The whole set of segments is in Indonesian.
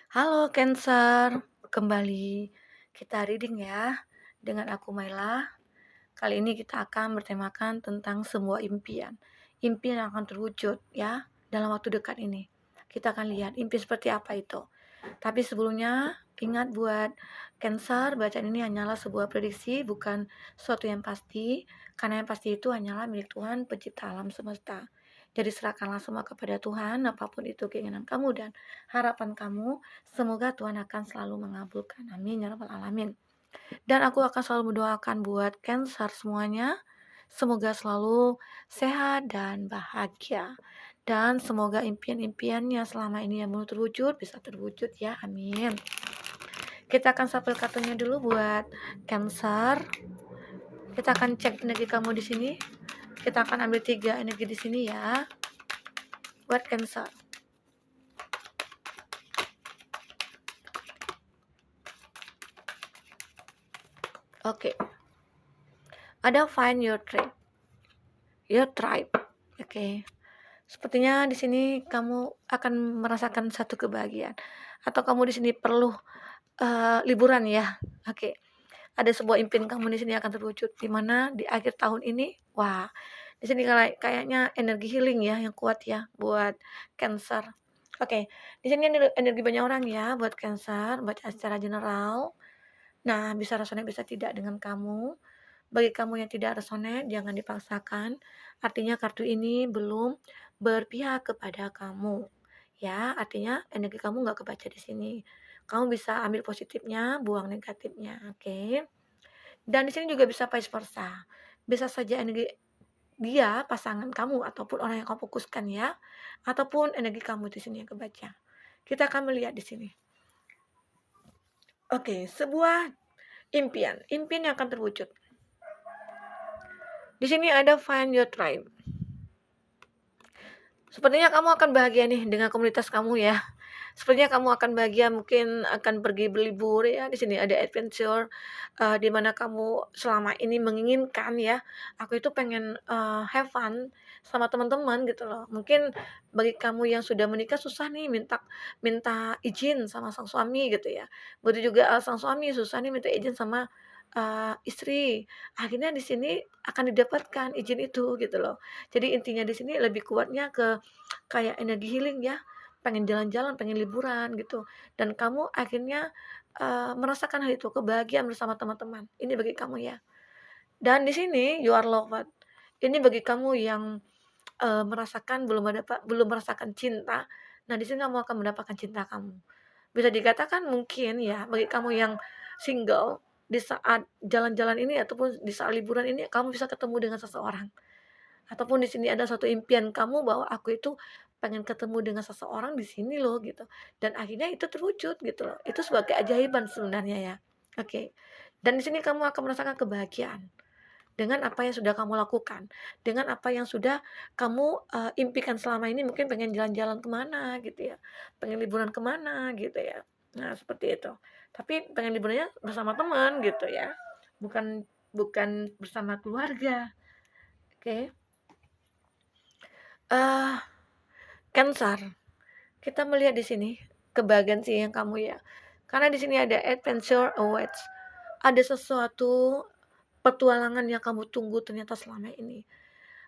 Halo Cancer, kembali kita reading ya dengan aku Maila. Kali ini kita akan bertemakan tentang sebuah impian. Impian yang akan terwujud ya dalam waktu dekat ini. Kita akan lihat impian seperti apa itu. Tapi sebelumnya ingat buat Cancer, bacaan ini hanyalah sebuah prediksi, bukan sesuatu yang pasti, karena yang pasti itu hanyalah milik Tuhan pencipta alam semesta. Jadi serahkanlah semua kepada Tuhan, apapun itu keinginan kamu dan harapan kamu, semoga Tuhan akan selalu mengabulkan. Amin ya rabbal alamin. Dan aku akan selalu mendoakan buat Cancer semuanya, semoga selalu sehat dan bahagia. Dan semoga impian-impiannya selama ini yang belum terwujud bisa terwujud ya, amin. Kita akan shuffle kartunya dulu buat Cancer. Kita akan cek energi kamu di sini. Kita akan ambil 3 energi di sini ya, buat Cancer. Oke. Ada find your tribe. Oke. Sepertinya di sini kamu akan merasakan satu kebahagiaan, atau kamu di sini perlu liburan ya. Oke. Ada sebuah impian kamu di sini akan terwujud, di mana di akhir tahun ini, wah, di sini kayaknya energi healing ya yang kuat ya buat Cancer. Oke, di sini energi banyak orang ya buat Cancer, baca secara general. Nah, bisa resonate bisa tidak dengan kamu. Bagi kamu yang tidak resonate, jangan dipaksakan. Artinya kartu ini belum berpihak kepada kamu. Ya, artinya energi kamu nggak kebaca di sini. Kamu bisa ambil positifnya, buang negatifnya, oke? Dan di sini juga bisa vice versa. Bisa saja energi dia, pasangan kamu, ataupun orang yang kamu fokuskan ya, ataupun energi kamu di sini yang kebaca. Kita akan melihat di sini. Oke, sebuah impian yang akan terwujud. Di sini ada find your tribe. Sepertinya kamu akan bahagia nih dengan komunitas kamu ya. Sepertinya kamu akan bahagia, mungkin akan pergi berlibur ya. Di sini ada adventure, di mana kamu selama ini menginginkan ya, aku itu pengen, have fun sama teman-teman gitu loh. Mungkin bagi kamu yang sudah menikah susah nih minta minta izin sama sang suami gitu ya. Begitu juga, sang suami susah nih minta izin sama, istri. Akhirnya di sini akan didapatkan izin itu gitu loh. Jadi intinya di sini lebih kuatnya ke kayak energi healing ya, pengen jalan-jalan, pengen liburan gitu, dan kamu akhirnya, merasakan hal itu, kebahagiaan bersama teman-teman. Ini bagi kamu ya. Dan di sini you are loved. Ini bagi kamu yang, belum merasakan cinta. Nah, di sini kamu akan mendapatkan cinta kamu. Bisa dikatakan mungkin ya, bagi kamu yang single, di saat jalan-jalan ini ataupun di saat liburan ini kamu bisa ketemu dengan seseorang. Ataupun di sini ada suatu impian kamu bahwa aku itu pengen ketemu dengan seseorang di sini loh gitu, dan akhirnya itu terwujud gitu loh. Itu sebagai ajaiban sebenarnya ya. Oke. Dan di sini kamu akan merasakan kebahagiaan dengan apa yang sudah kamu lakukan, dengan apa yang sudah kamu, impikan selama ini, mungkin pengen jalan-jalan kemana gitu ya, pengen liburan kemana gitu ya. Nah, seperti itu. Tapi pengen liburannya bersama teman gitu ya, bukan bukan bersama keluarga, oke? Eh, Cancer, kita melihat di sini kebahagiaan sih yang kamu ya. Karena di sini ada adventure awaits. Ada sesuatu petualangan yang kamu tunggu ternyata selama ini.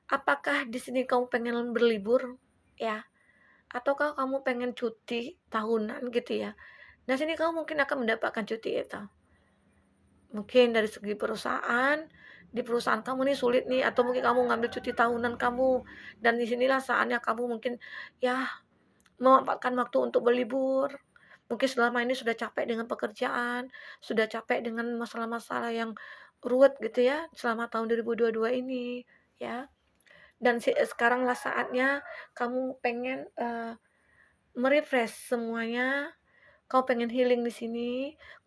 Apakah di sini kamu pengen berlibur ya? Ataukah kamu pengen cuti tahunan gitu ya? Nah, sini kamu mungkin akan mendapatkan cuti itu. Mungkin dari segi perusahaan, di perusahaan kamu nih sulit nih, atau mungkin kamu ngambil cuti tahunan kamu, dan disinilah saatnya kamu mungkin ya memanfaatkan waktu untuk berlibur. Mungkin selama ini sudah capek dengan pekerjaan, sudah capek dengan masalah-masalah yang ruwet gitu ya, selama tahun 2022 ini, ya. Dan sekaranglah saatnya kamu pengen, semuanya, kau pengen healing di sini,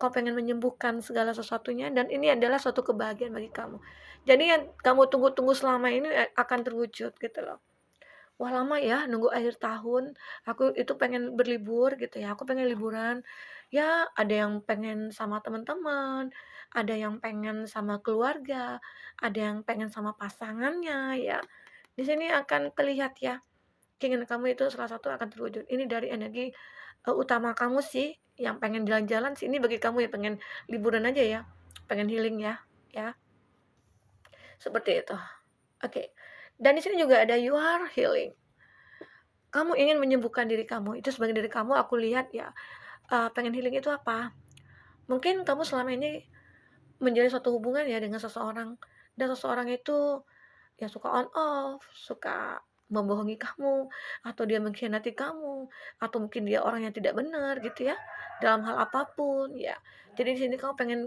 kau pengen menyembuhkan segala sesuatunya, dan ini adalah suatu kebahagiaan bagi kamu. Jadi yang kamu tunggu-tunggu selama ini, akan terwujud gitu loh. Wah, lama ya nunggu akhir tahun, aku itu pengen berlibur gitu ya, aku pengen liburan. Ya, ada yang pengen sama teman-teman, ada yang pengen sama keluarga, ada yang pengen sama pasangannya ya. Di sini akan terlihat ya, keinginan kamu itu salah satu akan terwujud. Ini dari energi, utama kamu sih, yang pengen jalan-jalan sih, ini bagi kamu yang pengen liburan aja ya, pengen healing ya, seperti itu. Oke. Dan di sini juga ada you are healing. Kamu ingin menyembuhkan diri kamu, itu sebagai diri kamu aku lihat ya, pengen healing itu apa? Mungkin kamu selama ini menjalin suatu hubungan ya dengan seseorang, dan seseorang itu ya suka on off, suka membohongi kamu, atau dia mengkhianati kamu, atau mungkin dia orang yang tidak benar gitu ya, dalam hal apapun ya. Jadi di sini kamu pengen,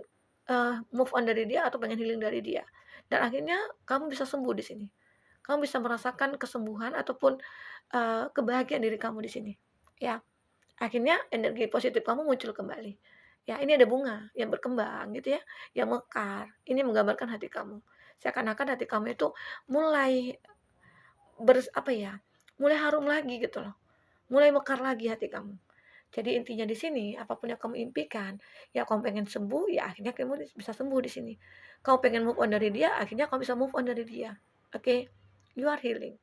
move on dari dia atau pengen healing dari dia, dan akhirnya kamu bisa sembuh di sini. Kamu bisa merasakan kesembuhan ataupun, kebahagiaan diri kamu di sini, ya. Akhirnya energi positif kamu muncul kembali. Ya, ini ada bunga yang berkembang gitu ya, yang mekar. Ini menggambarkan hati kamu. Seakan-akan hati kamu itu mulai apa ya, mulai harum lagi gitu loh. Mulai mekar lagi hati kamu. Jadi intinya di sini, apapun yang kamu impikan, ya kamu pengen sembuh, ya akhirnya kamu bisa sembuh di sini. Kamu pengen move on dari dia, akhirnya kamu bisa move on dari dia. Oke? You are healing.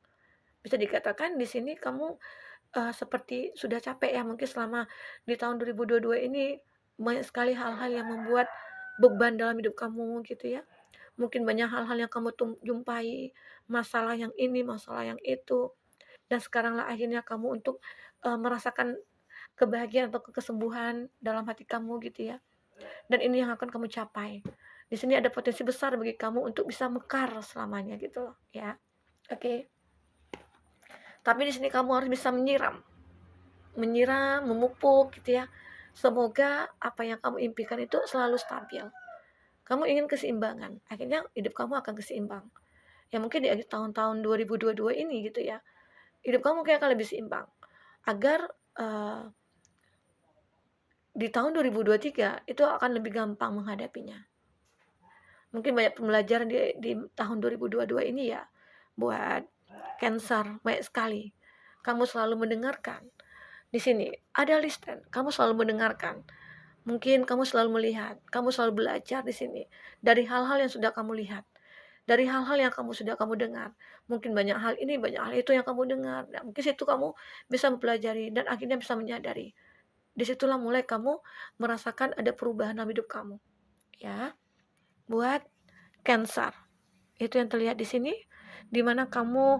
Bisa dikatakan di sini kamu seperti sudah capek ya, mungkin selama di tahun 2022 ini banyak sekali hal-hal yang membuat beban dalam hidup kamu gitu ya. Mungkin banyak hal-hal yang kamu jumpai, masalah yang ini, masalah yang itu, dan sekaranglah akhirnya kamu untuk, merasakan kebahagiaan atau kesembuhan dalam hati kamu gitu ya. Dan ini yang akan kamu capai. Di sini ada potensi besar bagi kamu untuk bisa mekar selamanya gitu loh ya. Oke. Tapi di sini kamu harus bisa menyiram, memupuk gitu ya. Semoga apa yang kamu impikan itu selalu stabil. Kamu ingin keseimbangan, akhirnya hidup kamu akan keseimbang. Ya mungkin di akhir tahun-tahun 2022 ini gitu ya, hidup kamu mungkin akan lebih seimbang. Agar di tahun 2023 itu akan lebih gampang menghadapinya. Mungkin banyak pembelajaran di tahun 2022 ini ya, buat Cancer, banyak sekali. Kamu selalu mendengarkan. Di sini ada listen, kamu selalu mendengarkan. Mungkin kamu selalu melihat, kamu selalu belajar di sini dari hal-hal yang sudah kamu lihat, dari hal-hal yang sudah kamu dengar. Mungkin banyak hal ini, banyak hal itu yang kamu dengar. Nah, mungkin situ kamu bisa mempelajari dan akhirnya bisa menyadari. Disitulah mulai kamu merasakan ada perubahan dalam hidup kamu. Ya, buat Cancer. Itu yang terlihat di sini, di mana kamu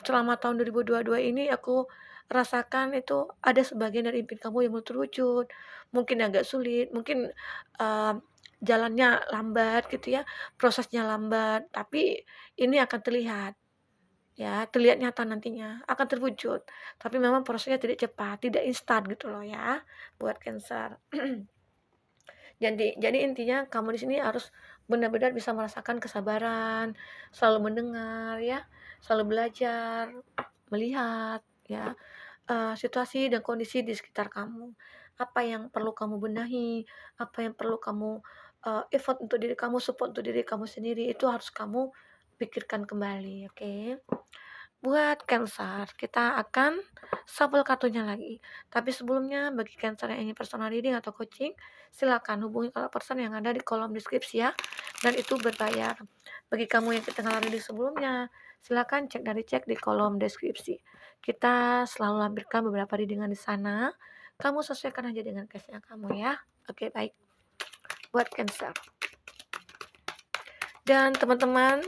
selama tahun 2022 ini aku rasakan itu ada sebagian dari impian kamu yang belum terwujud, mungkin agak sulit, mungkin jalannya lambat gitu ya, prosesnya lambat, tapi ini akan terlihat ya, terlihat nyata nantinya, akan terwujud. Tapi memang prosesnya tidak cepat, tidak instan gitu loh ya, buat Cancer. Jadi intinya kamu di sini harus benar-benar bisa merasakan kesabaran, selalu mendengar ya, selalu belajar, melihat ya, situasi dan kondisi di sekitar kamu. Apa yang perlu kamu benahi, apa yang perlu kamu, effort untuk diri kamu, support untuk diri kamu sendiri, itu harus kamu pikirkan kembali, oke? Buat Cancer, kita akan shuffle kartunya lagi. Tapi sebelumnya, bagi Cancer yang ingin personal reading atau coaching, silakan hubungi kontak person yang ada di kolom deskripsi ya. Dan itu berbayar. Bagi kamu yang ketinggalan reading sebelumnya, silakan cek di kolom deskripsi. Kita selalu lampirkan beberapa readingan di sana. Kamu sesuaikan aja dengan case-nya kamu ya. Oke, baik. Buat Cancer. Dan teman-teman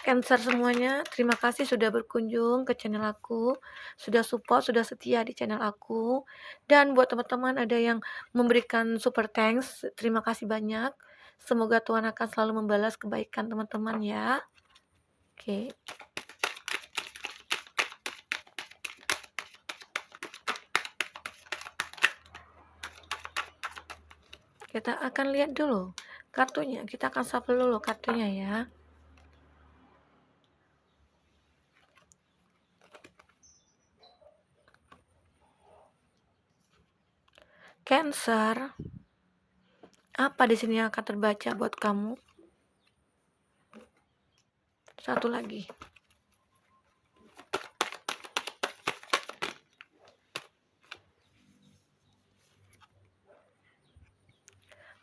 Cancer semuanya, terima kasih sudah berkunjung ke channel aku, sudah support, sudah setia di channel aku. Dan buat teman-teman ada yang memberikan super thanks, terima kasih banyak. Semoga Tuhan akan selalu membalas kebaikan teman-teman ya. Oke. Kita akan lihat dulu kartunya, kita akan shuffle dulu kartunya ya. Cancer, apa di sini yang akan terbaca buat kamu? Satu lagi.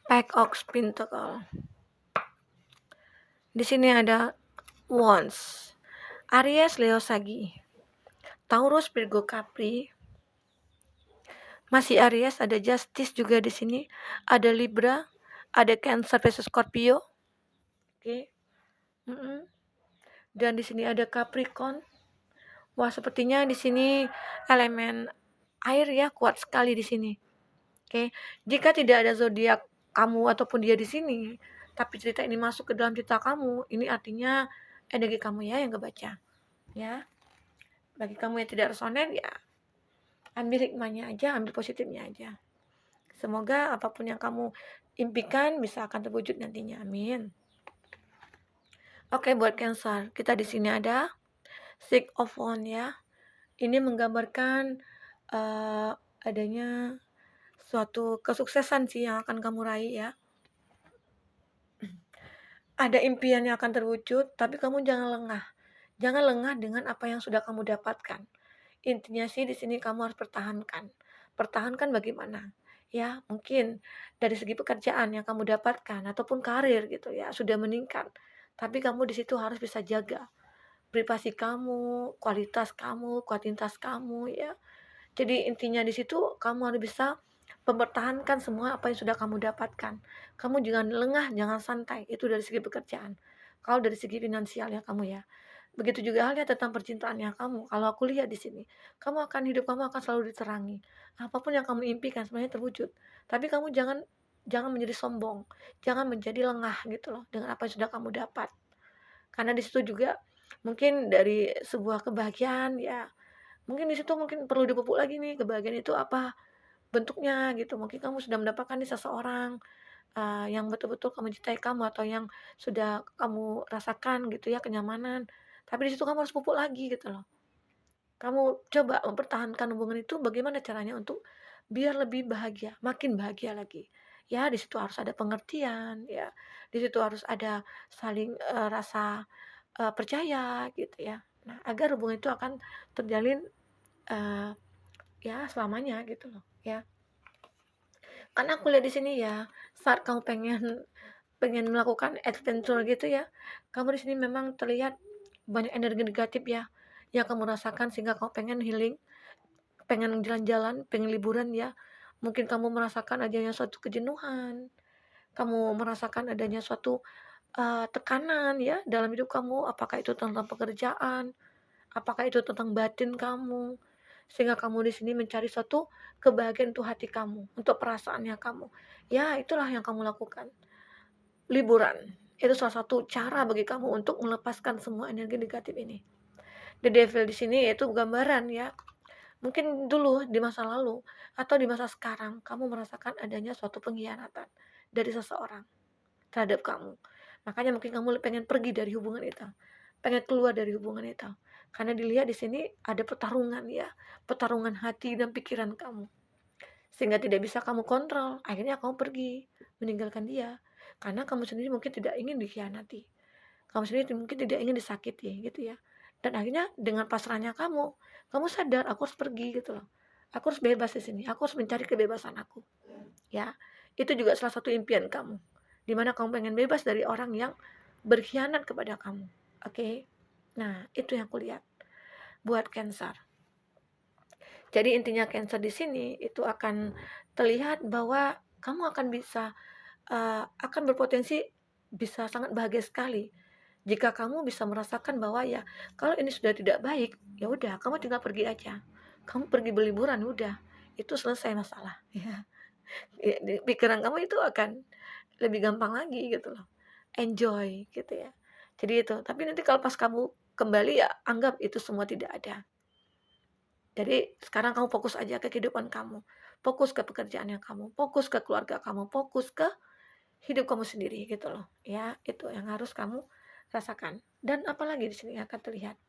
Pack of Pentacle. Di sini ada Wands, Aries, Leo, Sagi, Taurus, Virgo, Capri, Masih Aries, ada Justice juga di sini, ada Libra, ada Cancer versus Scorpio. Oke. Dan di sini ada Capricorn. Wah, sepertinya di sini elemen air ya kuat sekali di sini. Oke. Jika tidak ada zodiak kamu ataupun dia di sini, tapi cerita ini masuk ke dalam cerita kamu, ini artinya energi kamu ya yang kebaca. Ya. Bagi kamu yang tidak resonan ya ambil hikmahnya aja, ambil positifnya aja. Semoga apapun yang kamu impikan bisa akan terwujud nantinya. Amin. Oke, buat Cancer, kita di sini ada Six of Wands ya. Ini menggambarkan adanya suatu kesuksesan sih yang akan kamu raih ya. Ada impian yang akan terwujud, tapi kamu jangan lengah. Jangan lengah dengan apa yang sudah kamu dapatkan. Intinya sih di sini kamu harus pertahankan. Pertahankan bagaimana? Ya, mungkin dari segi pekerjaan yang kamu dapatkan ataupun karir gitu ya, sudah meningkat. Tapi kamu di situ harus bisa jaga privasi kamu, kuantitas kamu ya. Jadi intinya di situ kamu harus bisa mempertahankan semua apa yang sudah kamu dapatkan. Kamu jangan lengah, jangan santai. Itu dari segi pekerjaan. Kalau dari segi finansial ya kamu ya. Begitu juga halnya tentang percintaannya kamu. Kalau aku lihat di sini, hidup kamu akan selalu diterangi. Apapun yang kamu impikan sebenarnya terwujud. Tapi kamu jangan jangan menjadi sombong, jangan menjadi lengah gitu loh dengan apa yang sudah kamu dapat. Karena di situ juga mungkin dari sebuah kebahagiaan ya, mungkin di situ mungkin perlu dipupuk lagi nih kebahagiaan itu apa bentuknya gitu. Mungkin kamu sudah mendapatkan nih seseorang yang betul-betul kamu cintai kamu atau yang sudah kamu rasakan gitu ya kenyamanan. Tapi di situ kamu harus pupuk lagi gitu loh. Kamu coba mempertahankan hubungan itu bagaimana caranya untuk biar lebih bahagia, makin bahagia lagi. Ya, di situ harus ada pengertian, ya. Di situ harus ada saling rasa percaya gitu ya. Nah, agar hubungan itu akan terjalin uh, ya selamanya gitu loh, ya. Karena aku lihat di sini ya, saat kamu pengen pengen melakukan adventure gitu ya, kamu di sini memang terlihat banyak energi negatif ya, yang kamu rasakan sehingga kamu pengen healing, pengen jalan-jalan, pengen liburan ya. Mungkin kamu merasakan adanya suatu kejenuhan, kamu merasakan adanya suatu tekanan ya dalam hidup kamu, apakah itu tentang pekerjaan, apakah itu tentang batin kamu, sehingga kamu di sini mencari suatu kebahagiaan untuk hati kamu, untuk perasaannya kamu. Ya, itulah yang kamu lakukan. Liburan, itu salah satu cara bagi kamu untuk melepaskan semua energi negatif ini. The Devil di sini yaitu gambaran ya. Mungkin dulu di masa lalu atau di masa sekarang kamu merasakan adanya suatu pengkhianatan dari seseorang terhadap kamu. Makanya mungkin kamu pengen pergi dari hubungan itu, pengen keluar dari hubungan itu. Karena dilihat di sini ada pertarungan ya, pertarungan hati dan pikiran kamu. Sehingga tidak bisa kamu kontrol, akhirnya kamu pergi, meninggalkan dia. Karena kamu sendiri mungkin tidak ingin dikhianati. Kamu sendiri mungkin tidak ingin disakiti gitu ya. Dan akhirnya dengan pasrahnya kamu sadar aku harus pergi gitu loh. Aku harus bebas di sini, aku harus mencari kebebasan aku. Ya, itu juga salah satu impian kamu. Dimana kamu pengen bebas dari orang yang berkhianat kepada kamu. Oke? Nah, itu yang aku lihat buat Cancer. Jadi intinya Cancer di sini itu akan terlihat bahwa kamu akan bisa akan berpotensi bisa sangat bahagia sekali jika kamu bisa merasakan bahwa ya kalau ini sudah tidak baik, ya udah kamu tinggal pergi aja. Kamu pergi berliburan udah, itu selesai masalah ya. Di pikiran kamu itu akan lebih gampang lagi gitu loh. Enjoy gitu ya. Jadi itu, tapi nanti kalau pas kamu kembali ya anggap itu semua tidak ada. Jadi sekarang kamu fokus aja ke kehidupan kamu. Fokus ke pekerjaannya kamu, fokus ke keluarga kamu, fokus ke hidup kamu sendiri gitu loh. Ya, itu yang harus kamu rasakan. Dan apalagi di sini akan terlihat.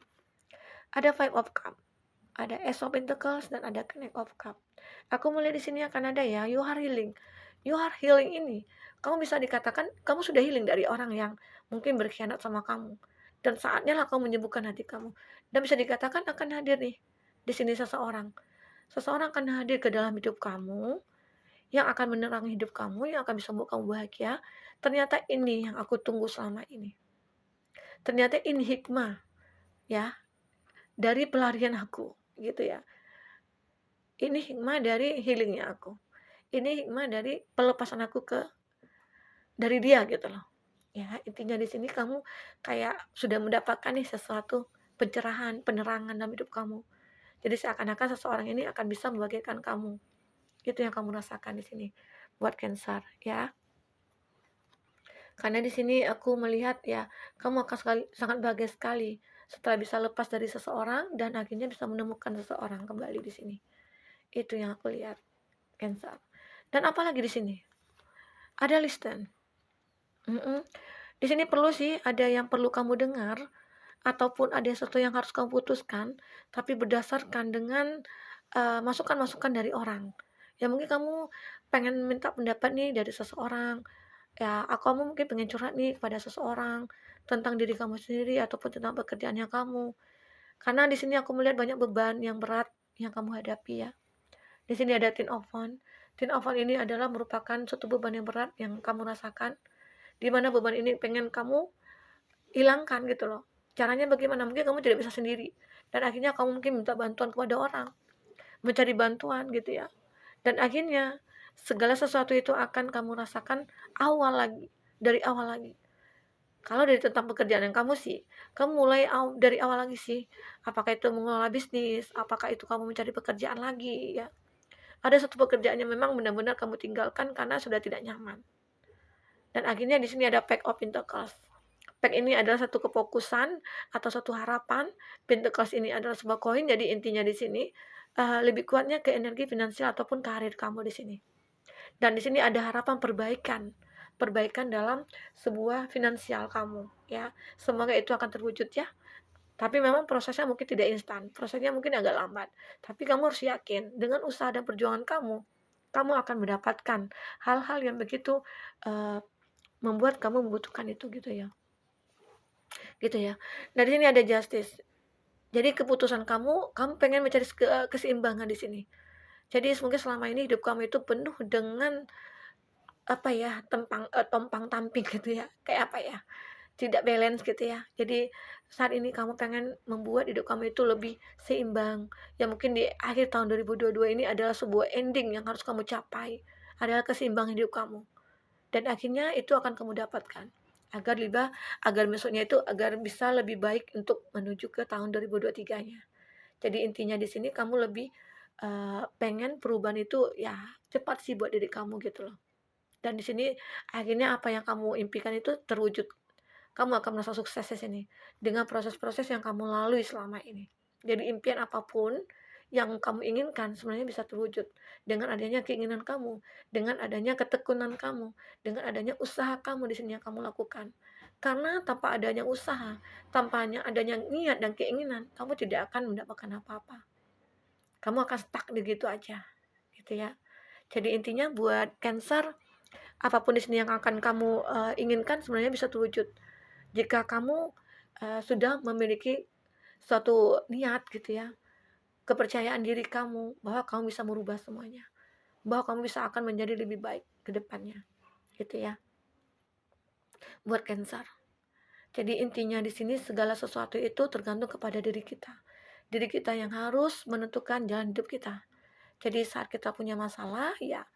Ada Five of Cup, ada Ace of Pentacles dan ada Knight of Cup. Aku melihat di sini akan ada ya, you are healing. You are healing ini, kamu bisa dikatakan kamu sudah healing dari orang yang mungkin berkhianat sama kamu. Dan saatnya lah kamu menyembuhkan hati kamu. Dan bisa dikatakan akan hadir nih di sini seseorang. Seseorang akan hadir ke dalam hidup kamu yang akan menerangi hidup kamu, yang akan bisa membuat kamu bahagia. Ternyata ini yang aku tunggu selama ini. Ternyata ini hikmah ya dari pelarian aku gitu ya. Ini hikmah dari healing-nya aku. Ini hikmah dari pelepasan aku dari dia gitu loh. Ya, intinya di sini kamu kayak sudah mendapatkan nih sesuatu pencerahan, penerangan dalam hidup kamu. Jadi seakan-akan seseorang ini akan bisa membahagiakan kamu. Itu yang kamu rasakan di sini buat Cancer ya. Karena di sini aku melihat ya, kamu akan sangat bahagia sekali setelah bisa lepas dari seseorang dan akhirnya bisa menemukan seseorang kembali di sini. Itu yang aku lihat, Cancer. Dan apalagi di sini? Ada listen. Di sini perlu sih ada yang perlu kamu dengar ataupun ada sesuatu yang harus kamu putuskan, tapi berdasarkan dengan masukan-masukan dari orang. Ya mungkin kamu pengen minta pendapat nih dari seseorang. Ya, kamu mungkin pengen curhat nih kepada seseorang tentang diri kamu sendiri ataupun tentang pekerjaannya kamu. Karena di sini aku melihat banyak beban yang berat yang kamu hadapi ya. Di sini ada Ten of Wands. Ten of Wands ini adalah merupakan suatu beban yang berat yang kamu rasakan, di mana beban ini pengen kamu hilangkan gitu loh. Caranya bagaimana? Mungkin kamu tidak bisa sendiri dan akhirnya kamu mungkin minta bantuan kepada orang, mencari bantuan gitu ya. Dan akhirnya segala sesuatu itu akan kamu rasakan dari awal lagi. Kalau dari tentang pekerjaan yang kamu sih, kamu mulai dari awal lagi sih. Apakah itu mengelola bisnis, apakah itu kamu mencari pekerjaan lagi ya. Ada satu pekerjaan yang memang benar-benar kamu tinggalkan karena sudah tidak nyaman. Dan akhirnya di sini ada Pack of Pentacles. Pack ini adalah satu kefokusan atau satu harapan. Pentacles ini adalah sebuah koin, jadi intinya di sini lebih kuatnya ke energi finansial ataupun karir kamu di sini. Dan di sini ada harapan perbaikan dalam sebuah finansial kamu ya. Semoga itu akan terwujud ya. Tapi memang prosesnya mungkin tidak instan, prosesnya mungkin agak lambat. Tapi kamu harus yakin dengan usaha dan perjuangan kamu akan mendapatkan hal-hal yang begitu membuat kamu membutuhkan itu gitu ya. Gitu ya. Nah, di sini ada justice. Jadi keputusan kamu pengen mencari keseimbangan di sini. Jadi mungkin selama ini hidup kamu itu penuh dengan apa ya, tompang tamping gitu ya. Kayak apa ya? Tidak balance gitu ya. Jadi saat ini kamu pengen membuat hidup kamu itu lebih seimbang. Ya mungkin di akhir tahun 2022 ini adalah sebuah ending yang harus kamu capai. Adalah keseimbangan hidup kamu. Dan akhirnya itu akan kamu dapatkan. Agar maksudnya itu agar bisa lebih baik untuk menuju ke tahun 2023-nya. Jadi intinya di sini kamu lebih pengen perubahan itu ya cepat sih buat diri kamu gitu loh. Dan di sini akhirnya apa yang kamu impikan itu terwujud. Kamu akan merasa sukses di sini dengan proses-proses yang kamu lalui selama ini. Jadi impian apapun yang kamu inginkan sebenarnya bisa terwujud dengan adanya keinginan kamu, dengan adanya ketekunan kamu, dengan adanya usaha kamu di sini yang kamu lakukan. Karena tanpa adanya usaha, tanpa adanya niat dan keinginan, kamu tidak akan mendapatkan apa-apa. Kamu akan stuck di gitu aja, gitu ya. Jadi intinya buat Cancer, apapun di sini yang akan kamu inginkan sebenarnya bisa terwujud jika kamu sudah memiliki suatu niat gitu ya, kepercayaan diri kamu bahwa kamu bisa merubah semuanya, bahwa kamu bisa akan menjadi lebih baik ke depannya, gitu ya, buat Cancer. Jadi intinya di sini segala sesuatu itu tergantung kepada diri kita. Diri kita yang harus menentukan jalan hidup kita. Jadi saat kita punya masalah, ya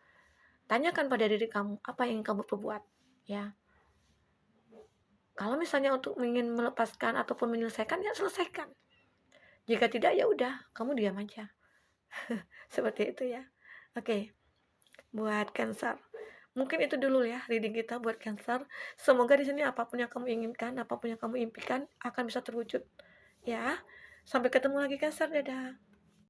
tanyakan pada diri kamu apa yang ingin kamu perbuat, ya. Kalau misalnya untuk ingin melepaskan ataupun menyelesaikan, ya selesaikan. Jika tidak, ya udah, kamu diam aja. Seperti itu ya. Oke, buat Cancer. Mungkin itu dulu ya reading kita buat Cancer. Semoga di sini apapun yang kamu inginkan, apapun yang kamu impikan akan bisa terwujud. Ya. Sampai ketemu lagi Cancer. Dadah.